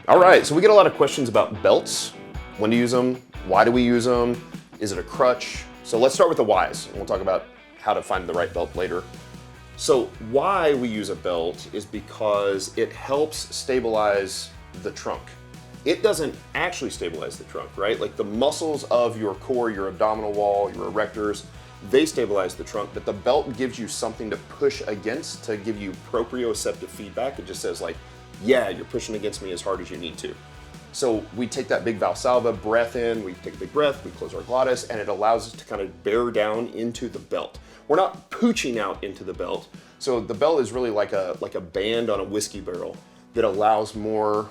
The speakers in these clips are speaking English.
All right, so we get a lot of questions about belts. When to use them, why do we use them, is it a crutch? So let's start with the whys, and we'll talk about how to find the right belt later. So why we use a belt is because it helps stabilize the trunk. It doesn't actually stabilize the trunk, right? Like the muscles of your core, your abdominal wall, your erectors, they stabilize the trunk, but the belt gives you something to push against to give you proprioceptive feedback. It just says like, yeah, you're pushing against me as hard as you need to. So we take that big Valsalva breath in, we take a big breath, we close our glottis, and it allows us to kind of bear down into the belt. We're not pooching out into the belt. So the belt is really like a band on a whiskey barrel that allows more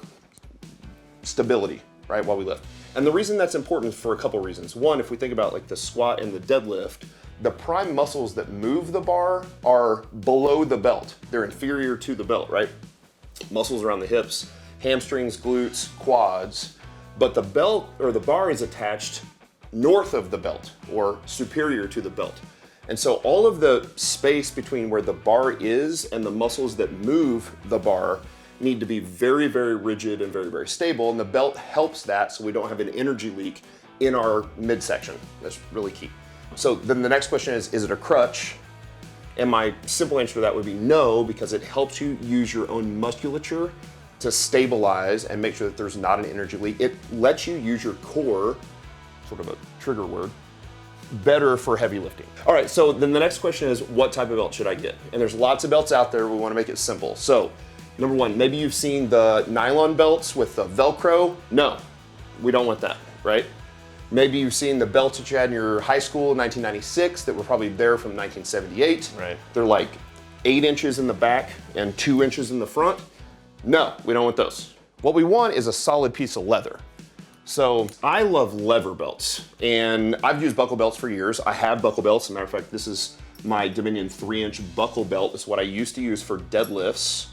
stability, right, while we lift. And the reason that's important for a couple reasons. One, if we think about like the squat and the deadlift, the prime muscles that move the bar are below the belt. They're inferior to the belt, right? Muscles around the hips, hamstrings, glutes, quads, but the belt or the bar is attached north of the belt or superior to the belt. And so all of the space between where the bar is and the muscles that move the bar need to be very, very rigid and very, very stable. And the belt helps that so we don't have an energy leak in our midsection. That's really key. So then the next question is it a crutch? And my simple answer to that would be no, because it helps you use your own musculature to stabilize and make sure that there's not an energy leak. It lets you use your core, sort of a trigger word, better for heavy lifting. All right, so then the next question is what type of belt should I get? And there's lots of belts out there. We want to make it simple. So number one, maybe you've seen the nylon belts with the Velcro. No, we don't want that, right? Maybe you've seen the belts that you had in your high school in 1996 that were probably there from 1978. Right. They're like 8 inches in the back and 2 inches in the front. No, we don't want those. What we want is a solid piece of leather. So I love lever belts, and I've used buckle belts for years. I have buckle belts. As a matter of fact, this is my Dominion 3-inch buckle belt. It's what I used to use for deadlifts.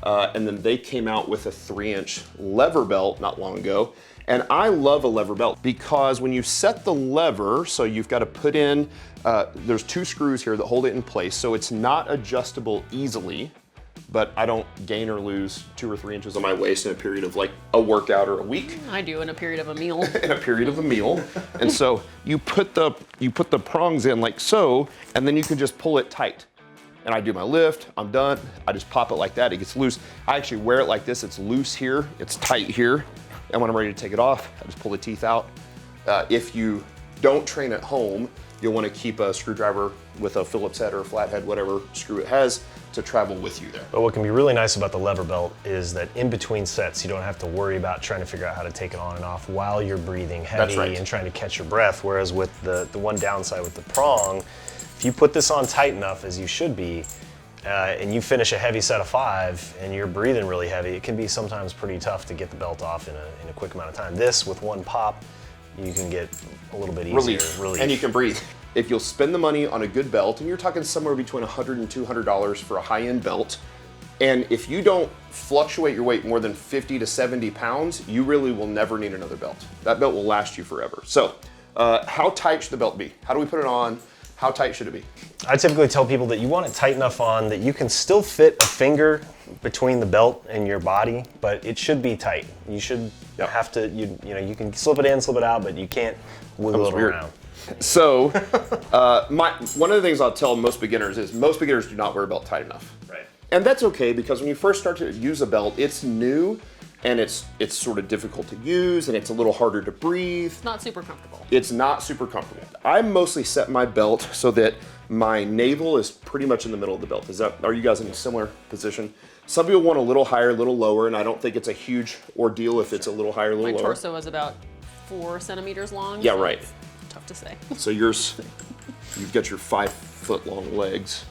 And then they came out with a 3-inch lever belt not long ago. And I love a lever belt because when you set the lever, so you've got to put in, there's 2 screws here that hold it in place. So it's not adjustable easily, but I don't gain or lose 2 or 3 inches on my waist in a period of like a workout or a week. I do in a period of a meal. In a period of a meal. And so you put the prongs in like so, and then you can just pull it tight. And I do my lift, I'm done. I just pop it like that, it gets loose. I actually wear it like this, it's loose here, it's tight here. And when I'm ready to take it off, I just pull the teeth out. If you don't train at home, you'll want to keep a screwdriver with a Phillips head or a flathead, whatever screw it has, to travel with you there. But what can be really nice about the lever belt is that in between sets, you don't have to worry about trying to figure out how to take it on and off while you're breathing heavy and trying to catch your breath. Whereas with the one downside with the prong, if you put this on tight enough as you should be, and you finish a heavy set of 5 and you're breathing really heavy, it can be sometimes pretty tough to get the belt off in a quick amount of time. This, with one pop, you can get a little bit easier. Relief. And you can breathe. If you'll spend the money on a good belt, and you're talking somewhere between $100 and $200 for a high-end belt, and if you don't fluctuate your weight more than 50 to 70 pounds, you really will never need another belt. That belt will last you forever. So how tight should the belt be? How do we put it on? How tight should it be? I typically tell people that you want it tight enough on that you can still fit a finger between the belt and your body, but it should be tight. You should have to, you know, you can slip it in, slip it out, but you can't wiggle it around. So one of the things I'll tell most beginners is most beginners do not wear a belt tight enough. Right. And that's okay, because when you first start to use a belt, it's new and it's sort of difficult to use and it's a little harder to breathe. It's not super comfortable. It's not super comfortable. I mostly set my belt so that my navel is pretty much in the middle of the belt. Are you guys in a similar position? Some people want a little higher, a little lower, and I don't think it's a huge ordeal if it's a little higher, a little lower. My torso is about 4 centimeters long. Yeah, so right. It's tough to say. So you've got your 5-foot long legs.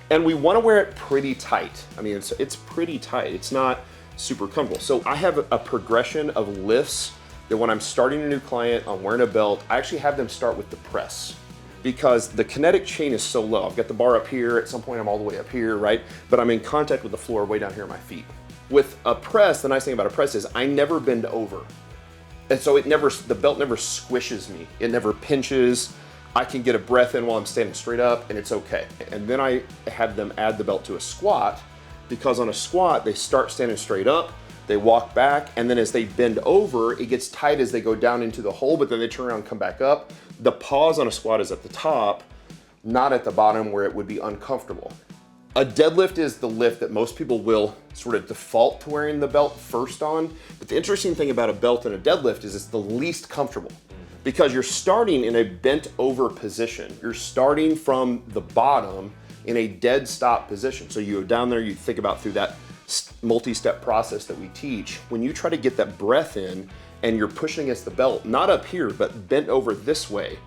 And we want to wear it pretty tight. I mean, it's pretty tight. It's not super comfortable. So I have a progression of lifts that when I'm starting a new client, I'm wearing a belt, I actually have them start with the press, because the kinetic chain is so low. I've got the bar up here, at some point I'm all the way up here, right? But I'm in contact with the floor way down here at my feet. With a press, the nice thing about a press is I never bend over. And so the belt never squishes me. It never pinches. I can get a breath in while I'm standing straight up, and it's okay. And then I have them add the belt to a squat, because on a squat, they start standing straight up, they walk back, and then as they bend over, it gets tight as they go down into the hole, but then they turn around and come back up. The pause on a squat is at the top, not at the bottom where it would be uncomfortable. A deadlift is the lift that most people will sort of default to wearing the belt first on, but the interesting thing about a belt and a deadlift is it's the least comfortable because you're starting in a bent over position. You're starting from the bottom in a dead stop position. So you go down there, you think about through that multi-step process that we teach. When you try to get that breath in and you're pushing against the belt, not up here, but bent over this way,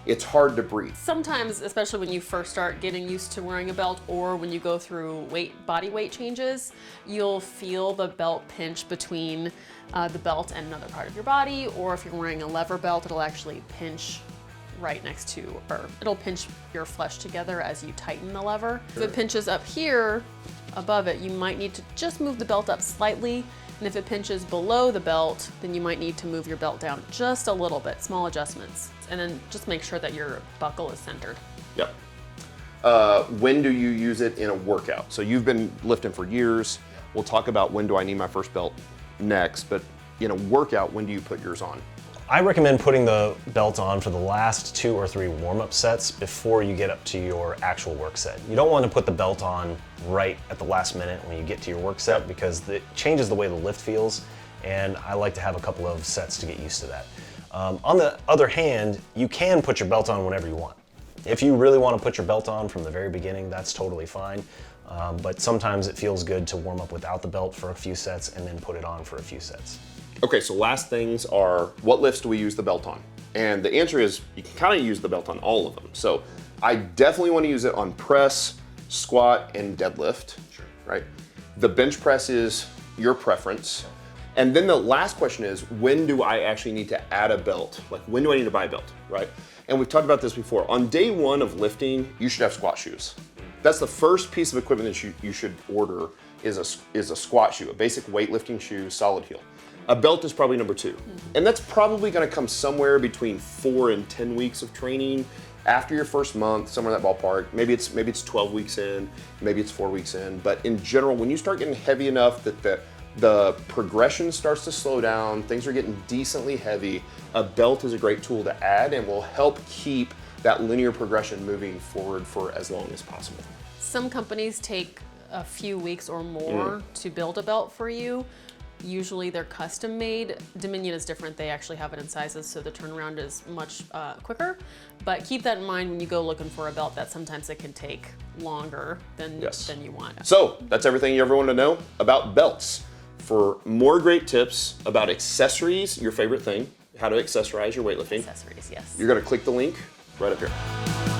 it's hard to breathe. Sometimes, especially when you first start getting used to wearing a belt or when you go through body weight changes, you'll feel the belt pinch between the belt and another part of your body, or if you're wearing a lever belt, it'll actually pinch right next to, or it'll pinch your flesh together as you tighten the lever. If it pinches up here above it, you might need to just move the belt up slightly. And if it pinches below the belt, then you might need to move your belt down just a little bit, small adjustments. And then just make sure that your buckle is centered. Yep. When do you use it in a workout? So you've been lifting for years. We'll talk about when do I need my first belt next, but in a workout, when do you put yours on? I recommend putting the belt on for the last 2 or 3 warm-up sets before you get up to your actual work set. You don't want to put the belt on right at the last minute when you get to your work set because it changes the way the lift feels, and I like to have a couple of sets to get used to that. On the other hand, you can put your belt on whenever you want. If you really want to put your belt on from the very beginning, that's totally fine. But sometimes it feels good to warm up without the belt for a few sets and then put it on for a few sets. Okay, so last things are, what lifts do we use the belt on? And the answer is, you can kind of use the belt on all of them. So I definitely want to use it on press, squat, and deadlift, right? The bench press is your preference. And then the last question is, when do I actually need to add a belt? Like, when do I need to buy a belt, right? And we've talked about this before. On day one of lifting, you should have squat shoes. That's the first piece of equipment that you should order is a squat shoe, a basic weightlifting shoe, solid heel. A belt is probably number 2. And that's probably gonna come somewhere between 4 and 10 weeks of training after your first month, somewhere in that ballpark. Maybe it's 12 weeks in, maybe it's 4 weeks in. But in general, when you start getting heavy enough that the progression starts to slow down, things are getting decently heavy, a belt is a great tool to add and will help keep that linear progression moving forward for as long as possible. Some companies take a few weeks or more to build a belt for you. Usually they're custom made. Dominion is different. They actually have it in sizes, so the turnaround is much quicker. But keep that in mind when you go looking for a belt, that sometimes it can take longer than you want. So that's everything you ever want to know about belts. For more great tips about accessories, your favorite thing, how to accessorize your weightlifting, Accessories, yes. you're gonna click the link right up here.